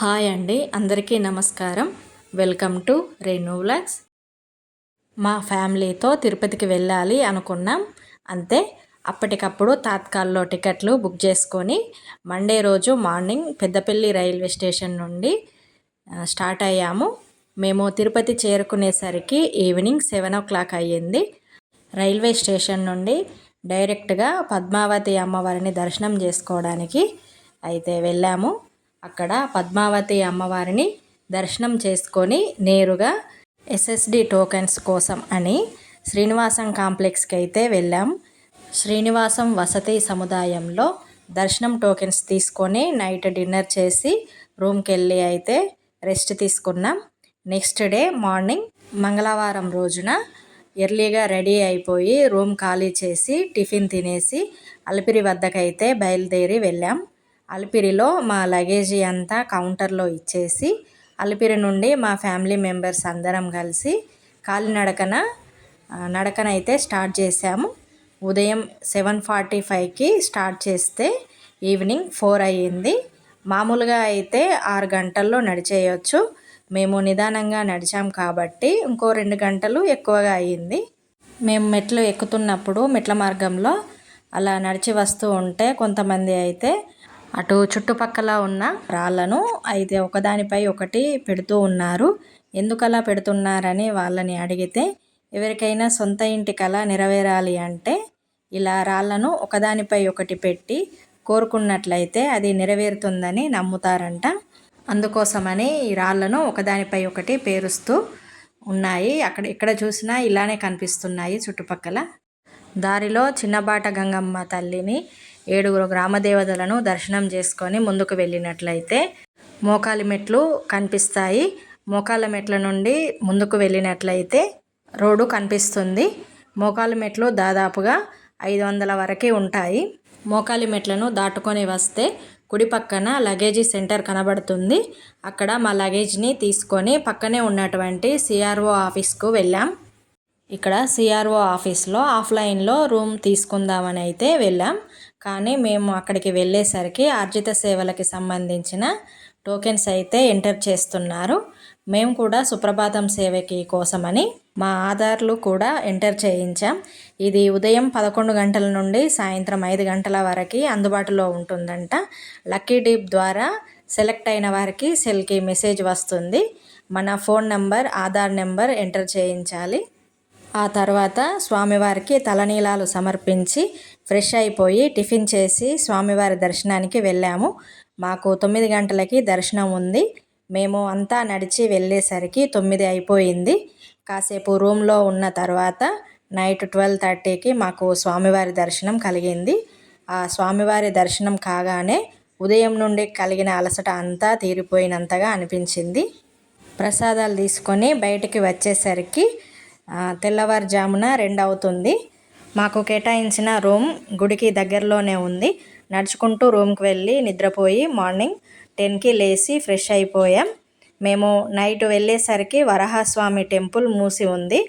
Hi అండి, అందరికీ నమస్కారం. Welcome to Renu vlogs. మా ఫ్యామిలీతో తిరుపతికి వెళ్ళాలి అనుకున్నాం. అంతే, అప్పటికప్పుడు తాత్కాల్లో టికెట్లు బుక్ చేసుకొని మండే రోజు మార్నింగ్ పెద్దపల్లి రైల్వే స్టేషన్ నుండి స్టార్ట్ అయ్యాము. మేము తిరుపతి చేరుకునేసరికి ఈవినింగ్ 7 o'clock అయ్యింది. రైల్వే స్టేషన్ నుండి డైరెక్ట్గా పద్మావతి అమ్మవారిని దర్శనం చేసుకోవడానికి అయితే వెళ్ళాము. అక్కడ పద్మావతి అమ్మవారిని దర్శనం చేసుకొని నేరుగా ఎస్ఎస్డి టోకెన్స్ కోసం అని శ్రీనివాసం కాంప్లెక్స్కి అయితే వెళ్ళాం. శ్రీనివాసం వసతి సముదాయంలో దర్శనం టోకెన్స్ తీసుకొని నైట్ డిన్నర్ చేసి రూమ్కి వెళ్ళి అయితే రెస్ట్ తీసుకున్నాం. నెక్స్ట్ డే మార్నింగ్ మంగళవారం రోజున ఎర్లీగా రెడీ అయిపోయి రూమ్ ఖాళీ చేసి టిఫిన్ తినేసి అలిపిరి వద్దకైతే బయలుదేరి వెళ్ళాం. అలిపిరిలో మా లగేజీ అంతా కౌంటర్లో ఇచ్చేసి అలిపిరి నుండి మా ఫ్యామిలీ మెంబర్స్ అందరం కలిసి నడకనైతే స్టార్ట్ చేసాము. ఉదయం 7:45కి స్టార్ట్ చేస్తే ఈవినింగ్ 4 అయ్యింది. మామూలుగా అయితే 6 గంటల్లో నడిచేయచ్చు. మేము నిదానంగా నడిచాం కాబట్టి ఇంకో 2 గంటలు ఎక్కువగా అయ్యింది. మేము మెట్లు ఎక్కుతున్నప్పుడు మెట్ల మార్గంలో అలా నడిచి వస్తూ ఉంటే కొంతమంది అయితే అటు చుట్టుపక్కల ఉన్న రాళ్ళను అయితే ఒకదానిపై ఒకటి పెడుతూ ఉన్నారు. ఎందుకలా పెడుతున్నారని వాళ్ళని అడిగితే, ఎవరికైనా సొంత ఇంటి కల నెరవేరాలి అంటే ఇలా రాళ్ళను ఒకదానిపై ఒకటి పెట్టి కోరుకున్నట్లయితే అది నెరవేరుతుందని నమ్ముతారంట. అందుకోసమని ఈ రాళ్ళను ఒకదానిపై ఒకటి పేరుస్తూ ఉన్నాయి. ఎక్కడ చూసినా ఇలానే కనిపిస్తున్నాయి చుట్టుపక్కల. దారిలో చిన్నబాట గంగమ్మ తల్లిని 7 గ్రామదేవతలను దర్శనం చేసుకొని ముందుకు వెళ్ళినట్లయితే మోకాలి మెట్లు కనిపిస్తాయి. మోకాళ్ళ మెట్ల నుండి ముందుకు వెళ్ళినట్లయితే రోడ్డు కనిపిస్తుంది. మోకాలి మెట్లు దాదాపుగా 500 వరకు ఉంటాయి. మోకాలి మెట్లను దాటుకొని వస్తే కుడి పక్కన లగేజీ సెంటర్ కనబడుతుంది. అక్కడ మా లగేజ్ని తీసుకొని పక్కనే ఉన్నటువంటి సిఆర్ఓ ఆఫీస్కు వెళ్ళాం. ఇక్కడ సిఆర్ఓ ఆఫీస్లో ఆఫ్లైన్లో రూమ్ తీసుకుందామని అయితే వెళ్ళాం. కానీ మేము అక్కడికి వెళ్ళేసరికి ఆర్జిత సేవలకి సంబంధించిన టోకెన్స్ అయితే ఎంటర్ చేస్తున్నారు. మేము కూడా సుప్రభాతం సేవకి కోసమని మా ఆధార్లు కూడా ఎంటర్ చేయించాం. ఇది ఉదయం 11 గంటల నుండి సాయంత్రం 5 గంటల వరకు అందుబాటులో ఉంటుందంట. లక్కీ డిప్ ద్వారా సెలెక్ట్ అయిన వారికి సెల్కి మెసేజ్ వస్తుంది. మన phone number, Aadhaar number enter చేయించాలి. ఆ తర్వాత స్వామివారికి తలనీలాలు సమర్పించి ఫ్రెష్ అయిపోయి టిఫిన్ చేసి స్వామివారి దర్శనానికి వెళ్ళాము. మాకు 9 గంటలకి దర్శనం ఉంది. మేము అంతా నడిచి వెళ్ళేసరికి 9 అయిపోయింది. కాసేపు రూమ్లో ఉన్న తర్వాత నైట్ 12:30కి మాకు స్వామివారి దర్శనం కలిగింది. ఆ స్వామివారి దర్శనం కాగానే ఉదయం నుండి కలిగిన అలసట అంతా తీరిపోయినంతగా అనిపించింది. ప్రసాదాలు తీసుకొని బయటికి వచ్చేసరికి తెల్లవారుజామున 2 అవుతుంది. మాకు కేటాయించిన రూమ్ గుడికి దగ్గరలోనే ఉంది. నడుచుకుంటూ రూమ్కి వెళ్ళి నిద్రపోయి మార్నింగ్ 10కి లేచి ఫ్రెష్ అయిపోయాం. మేము నైట్ వెళ్ళేసరికి వరాహస్వామి టెంపుల్ మూసి ఉంది.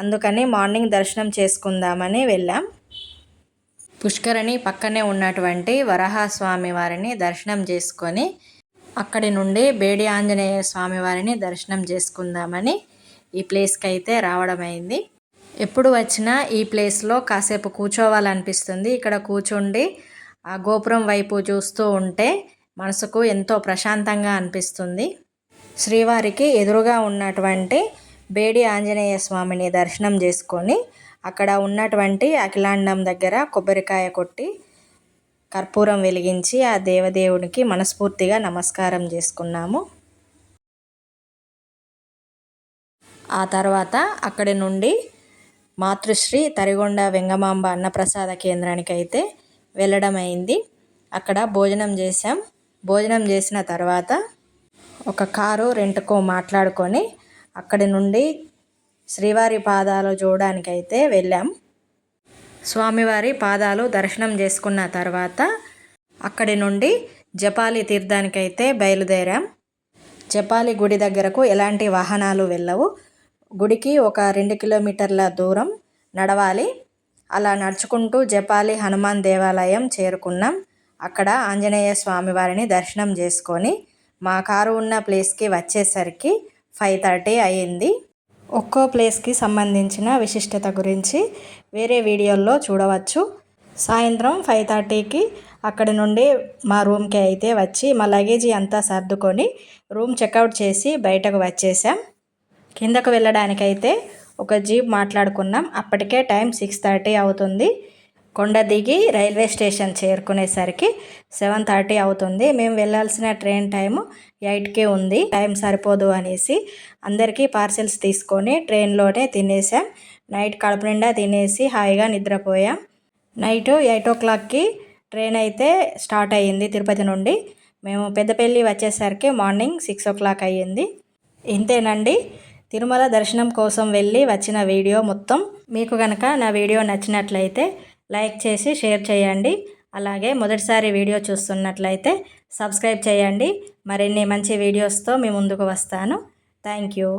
అందుకని మార్నింగ్ దర్శనం చేసుకుందామని వెళ్ళాం. పుష్కరిణి పక్కనే ఉన్నటువంటి వరాహస్వామి వారిని దర్శనం చేసుకొని అక్కడి నుండి బేడి ఆంజనేయ స్వామి వారిని దర్శనం చేసుకుందామని ఈ ప్లేస్కి అయితే రావడం అయింది. ఎప్పుడు వచ్చినా ఈ ప్లేస్లో కాసేపు కూర్చోవాలనిపిస్తుంది. ఇక్కడ కూర్చుండి ఆ గోపురం వైపు చూస్తూ ఉంటే మనసుకు ఎంతో ప్రశాంతంగా అనిపిస్తుంది. శ్రీవారికి ఎదురుగా ఉన్నటువంటి బేడి ఆంజనేయ స్వామిని దర్శనం చేసుకొని అక్కడ ఉన్నటువంటి అఖిలాండం దగ్గర కొబ్బరికాయ కొట్టి కర్పూరం వెలిగించి ఆ దేవదేవునికి మనస్ఫూర్తిగా నమస్కారం చేసుకున్నాము. ఆ తర్వాత అక్కడి నుండి మాతృశ్రీ తరిగొండ వెంగమాంబ అన్నప్రసాద కేంద్రానికి అయితే వెళ్ళడం అయింది. అక్కడ భోజనం చేసాం. భోజనం చేసిన తర్వాత ఒక కారు రెంట్కు మాట్లాడుకొని అక్కడి నుండి శ్రీవారి పాదాలు చూడడానికి అయితే వెళ్ళాం. స్వామివారి పాదాలు దర్శనం చేసుకున్న తర్వాత అక్కడి నుండి జపాలి తీర్థానికైతే బయలుదేరాం. జపాలి గుడి దగ్గరకు ఎలాంటి వాహనాలు వెళ్ళవు. గుడికి ఒక 2 కిలోమీటర్ల దూరం నడవాలి. అలా నడుచుకుంటూ జపాలి హనుమాన్ దేవాలయం చేరుకున్నాం. అక్కడ ఆంజనేయ స్వామి వారిని దర్శనం చేసుకొని మా కారు ఉన్న ప్లేస్కి వచ్చేసరికి 5:30 అయ్యింది. ఒక్కో ప్లేస్కి సంబంధించిన విశిష్టత గురించి వేరే వీడియోల్లో చూడవచ్చు. సాయంత్రం 5:30కి అక్కడి నుండి మా రూమ్కి అయితే వచ్చి మా లగేజీ అంతా సర్దుకొని రూమ్ చెక్అవుట్ చేసి బయటకు వచ్చేసాం. కిందకు వెళ్ళడానికైతే ఒక జీప్ మాట్లాడుకున్నాం. అప్పటికే టైం 6:30 అవుతుంది. కొండ దిగి రైల్వే స్టేషన్ చేరుకునేసరికి 7:30 అవుతుంది. మేము వెళ్ళాల్సిన ట్రైన్ టైము 8కే ఉంది. టైం సరిపోదు అనేసి అందరికీ పార్సిల్స్ తీసుకొని ట్రైన్లోనే తినేసాం. నైట్ కడుపు నిండా తినేసి హాయిగా నిద్రపోయాం. నైట్ 8 o'clockకి ట్రైన్ అయితే స్టార్ట్ అయ్యింది తిరుపతి నుండి. మేము పెద్దపల్లి వచ్చేసరికి మార్నింగ్ 6 o'clock అయ్యింది. ఇంతేనండి తిరుమల దర్శనం కోసం వెళ్ళి వచ్చిన వీడియో మొత్తం. మీకు కనుక నా వీడియో నచ్చినట్లయితే లైక్ చేసి షేర్ చేయండి. అలాగే మొదటిసారి వీడియో చూస్తున్నట్లయితే సబ్స్క్రైబ్ చేయండి. మరిన్ని మంచి వీడియోస్తో మీ ముందుకు వస్తాను. Thank you.